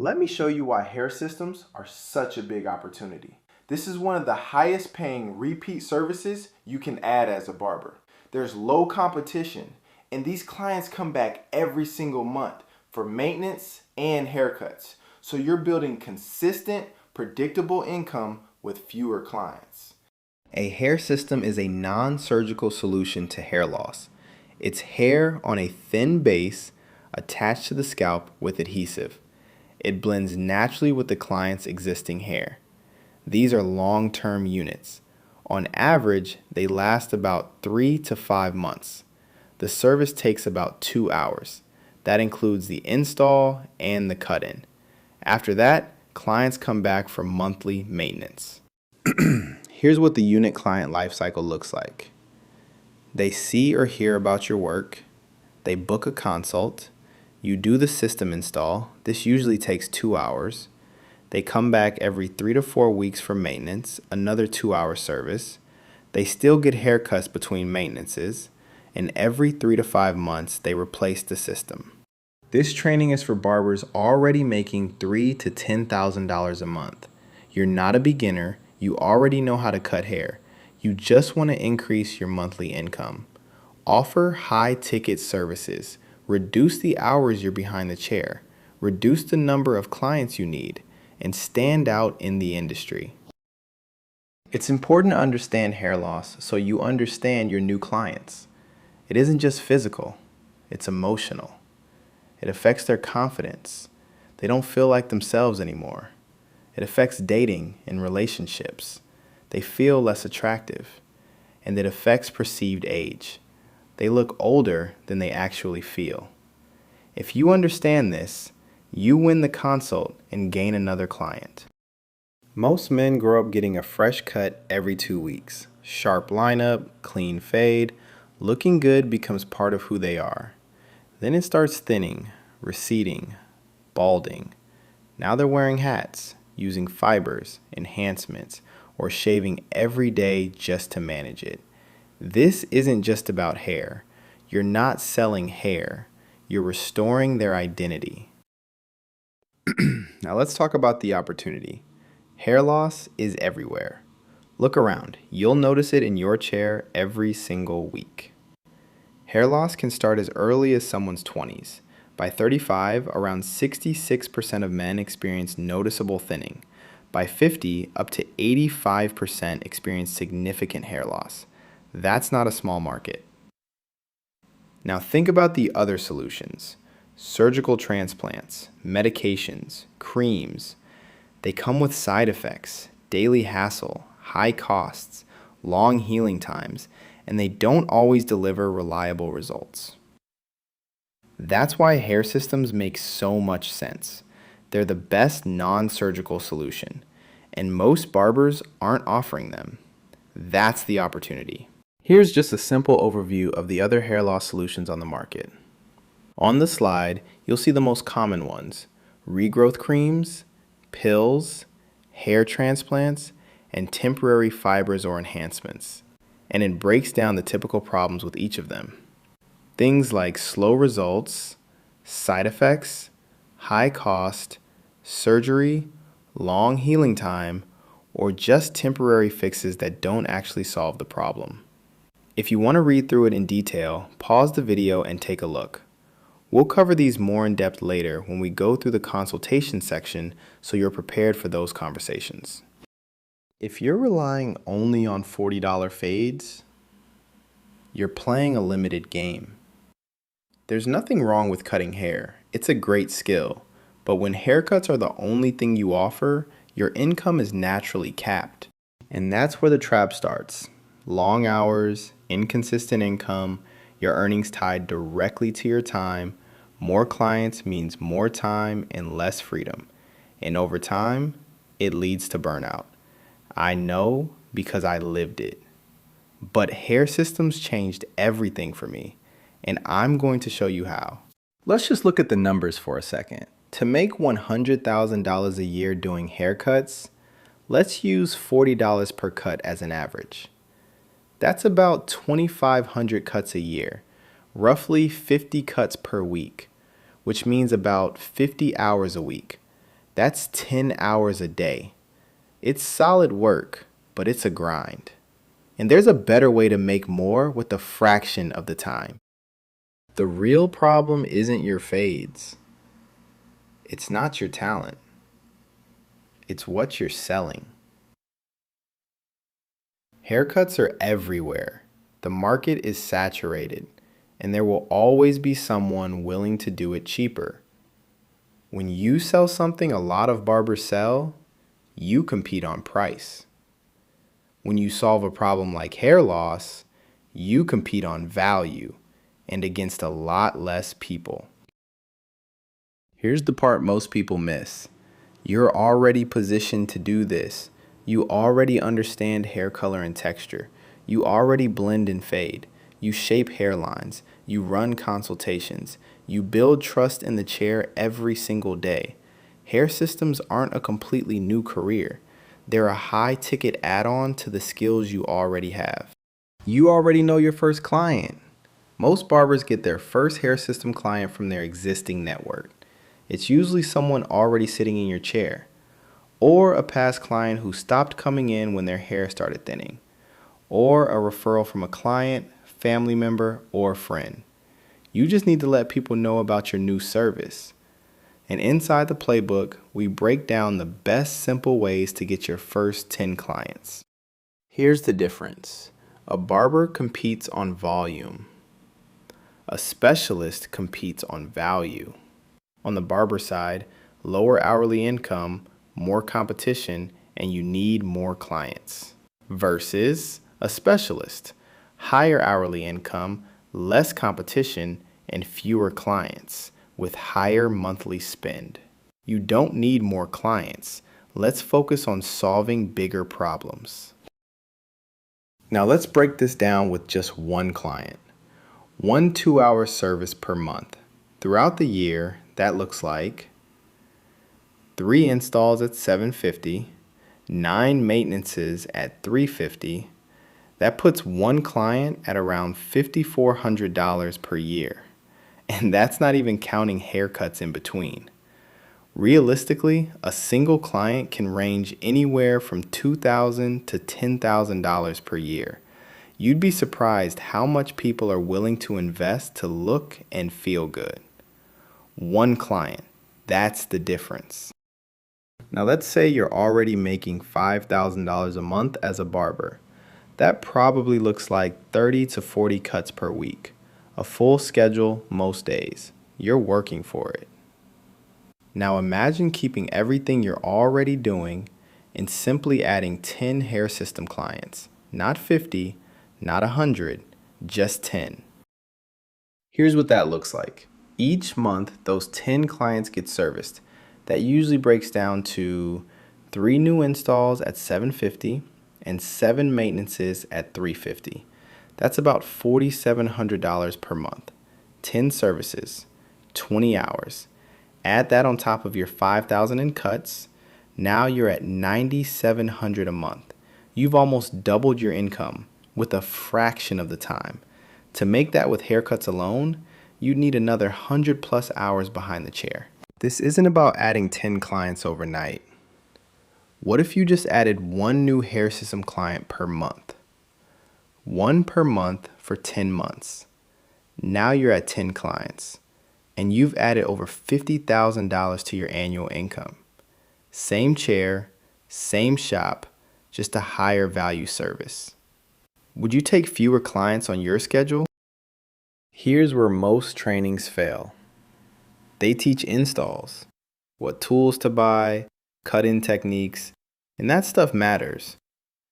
Let me show you why hair systems are such a big opportunity. This is one of the highest paying repeat services you can add as a barber. There's low competition, and these clients come back every single month for maintenance and haircuts. So you're building consistent, predictable income with fewer clients. A hair system is a non-surgical solution to hair loss. It's hair on a thin base attached to the scalp with adhesive. It blends naturally with the client's existing hair. These are long-term units. On average, they last about 3 to 5 months. The service takes about 2 hours. That includes the install and the cut-in. After that, clients come back for monthly maintenance. Here's what the unit client lifecycle looks like. They see or hear about your work. They book a consult. You do the system install. This usually takes 2 hours. They come back every 3 to 4 weeks for maintenance, another 2-hour service. They still get haircuts between maintenances, and every 3 to 5 months they replace the system. This training is for barbers already making $3,000 to $10,000 a month. You're not a beginner. You already know how to cut hair. You just want to increase your monthly income. Offer high-ticket services. Reduce the hours you're behind the chair. Reduce the number of clients you need, and stand out in the industry. It's important to understand hair loss so you understand your new clients. It isn't just physical, it's emotional. It affects their confidence. They don't feel like themselves anymore. It affects dating and relationships. They feel less attractive. And it affects perceived age. They look older than they actually feel. If you understand this, you win the consult and gain another client. Most men grow up getting a fresh cut every 2 weeks. Sharp lineup, clean fade. Looking good becomes part of who they are. Then it starts thinning, receding, balding. Now they're wearing hats, using fibers, enhancements, or shaving every day just to manage it. This isn't just about hair. You're not selling hair. You're restoring their identity. Now let's talk about the opportunity. Hair loss is everywhere. Look around. You'll notice it in your chair every single week. Hair loss can start as early as someone's 20s. By 35, around 66% of men experience noticeable thinning. By 50, up to 85% experience significant hair loss. That's not a small market. Now think about the other solutions. Surgical transplants, medications, creams. They come with side effects, daily hassle, high costs, long healing times, and they don't always deliver reliable results. That's why hair systems make so much sense. They're the best non-surgical solution, and most barbers aren't offering them. That's the opportunity. Here's just a simple overview of the other hair loss solutions on the market. On the slide, you'll see the most common ones: regrowth creams, pills, hair transplants, and temporary fibers or enhancements. And it breaks down the typical problems with each of them. Things like slow results, side effects, high cost, surgery, long healing time, or just temporary fixes that don't actually solve the problem. If you want to read through it in detail, pause the video and take a look. We'll cover these more in depth later when we go through the consultation section, so you're prepared for those conversations. If you're relying only on $40 fades, you're playing a limited game. There's nothing wrong with cutting hair. It's a great skill. But when haircuts are the only thing you offer, your income is naturally capped. And that's where the trap starts. Long hours, inconsistent income, your earnings tied directly to your time. More clients means more time and less freedom. And over time, it leads to burnout. I know because I lived it. But hair systems changed everything for me, and I'm going to show you how. Let's just look at the numbers for a second. To make $100,000 a year doing haircuts, let's use $40 per cut as an average. That's about 2,500 cuts a year, roughly 50 cuts per week, which means about 50 hours a week. That's 10 hours a day. It's solid work, but it's a grind. And there's a better way to make more with a fraction of the time. The real problem isn't your fades. It's not your talent. It's what you're selling. Haircuts are everywhere. The market is saturated, and there will always be someone willing to do it cheaper. When you sell something a lot of barbers sell, you compete on price. When you solve a problem like hair loss, you compete on value and against a lot less people. Here's the part most people miss. You're already positioned to do this. You already understand hair color and texture. You already blend and fade. You shape hairlines. You run consultations. You build trust in the chair every single day. Hair systems aren't a completely new career. They're a high-ticket add-on to the skills you already have. You already know your first client. Most barbers get their first hair system client from their existing network. It's usually someone already sitting in your chair, or a past client who stopped coming in when their hair started thinning, or a referral from a client, family member, or friend. You just need to let people know about your new service. And inside the playbook, we break down the best simple ways to get your first 10 clients. Here's the difference. A barber competes on volume. A specialist competes on value. On the barber side, lower hourly income, more competition, and you need more clients. Versus a specialist, higher hourly income, less competition, and fewer clients, with higher monthly spend. You don't need more clients. Let's focus on solving bigger problems. Now let's break this down with just one client. 1 2-hour service per month. Throughout the year, that looks like 3 installs at $750, 9 maintenances at $350. That puts one client at around $5,400 per year. And that's not even counting haircuts in between. Realistically, a single client can range anywhere from $2,000 to $10,000 per year. You'd be surprised how much people are willing to invest to look and feel good. One client, that's the difference. Now let's say you're already making $5,000 a month as a barber. That probably looks like 30 to 40 cuts per week. A full schedule most days. You're working for it. Now imagine keeping everything you're already doing and simply adding 10 hair system clients. Not 50, not 100, just 10. Here's what that looks like. Each month, those 10 clients get serviced. That usually breaks down to 3 new installs at $750 and 7 maintenances at $350. That's about $4,700 per month. 10 services, 20 hours. Add that on top of your $5,000 in cuts. Now you're at $9,700 a month. You've almost doubled your income with a fraction of the time. To make that with haircuts alone, you'd need another 100+ hours behind the chair. This isn't about adding 10 clients overnight. What if you just added 1 new hair system client per month? 1 per month for 10 months. Now you're at 10 clients, and you've added over $50,000 to your annual income. Same chair, same shop, just a higher value service. Would you take fewer clients on your schedule? Here's where most trainings fail. They teach installs, what tools to buy, cut-in techniques, and that stuff matters.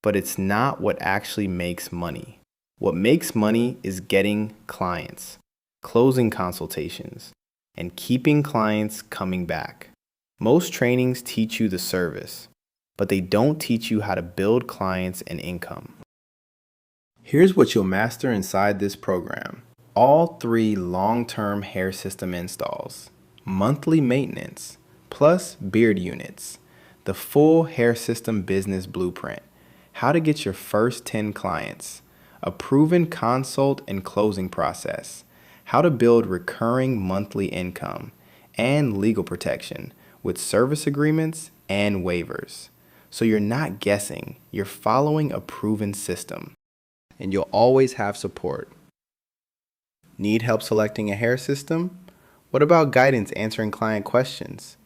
But it's not what actually makes money. What makes money is getting clients, closing consultations, and keeping clients coming back. Most trainings teach you the service, but they don't teach you how to build clients and income. Here's what you'll master inside this program. All 3 long-term hair system installs, monthly maintenance, plus beard units, the full hair system business blueprint, how to get your first 10 clients, a proven consult and closing process, how to build recurring monthly income, and legal protection, with service agreements and waivers. So you're not guessing, you're following a proven system. And you'll always have support. Need help selecting a hair system? What about guidance answering client questions?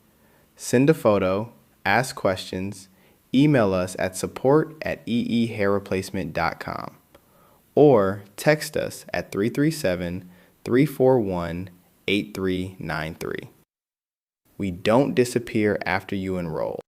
Send a photo, ask questions, email us at support@eehairreplacement.com or text us at 337-341-8393. We don't disappear after you enroll.